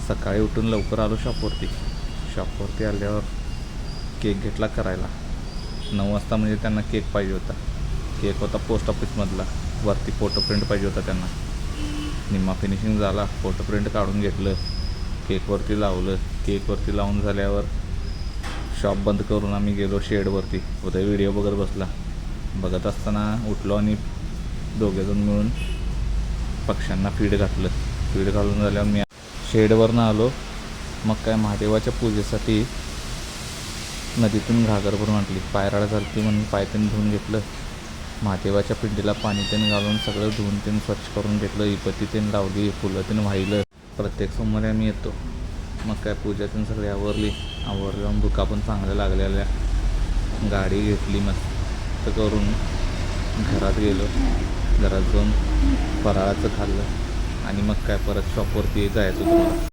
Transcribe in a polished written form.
सकाळी उठून लवकर आलो शॉपवरती आल्यावर केक घेतला करायला. 9 वाजता म्हणजे त्यांना केक पाहिजे होता. केक होता पोस्ट ऑफिसमधला. वरती फोटो प्रिंट पाहिजे होता त्यांना. निम्मा फिनिशिंग झाला. फोटो प्रिंट काढून घेतलं, केकवरती लावलं. केकवरती लावून झाल्यावर शॉप बंद करून आम्ही गेलो शेडवरती. उद्या व्हिडिओ बघत असताना उठलो आणि दोघेजण मिळून पक्ष्यांना फीड घातलं. फीड घालून झाल्यावर मी शेडवरनं आलो. मग काय महादेवाच्या पूजेसाठी नदीतून घागर भरून आणली. पायराळ झाली म्हणून पायतेन धुवून घेतलं. महादेवाच्या पिंडीला पाणी तेन घालून सगळं धुवून तेन स्वच्छ करून घेतलं. इपत्ती तेन लावली, फुलं तेन वाहिलं. प्रत्येक सोमवारी आम्ही येतो. मग काय पूजा तेन सगळी आवरल्यावर बुका पण चांगल्या लागलेल्या. गाडी घेतली मस्त करून घरात गेलो. घरात जाऊन फराळाचं खाल्लं आणि मग काय परत शॉपवरती जायचं होतं मला.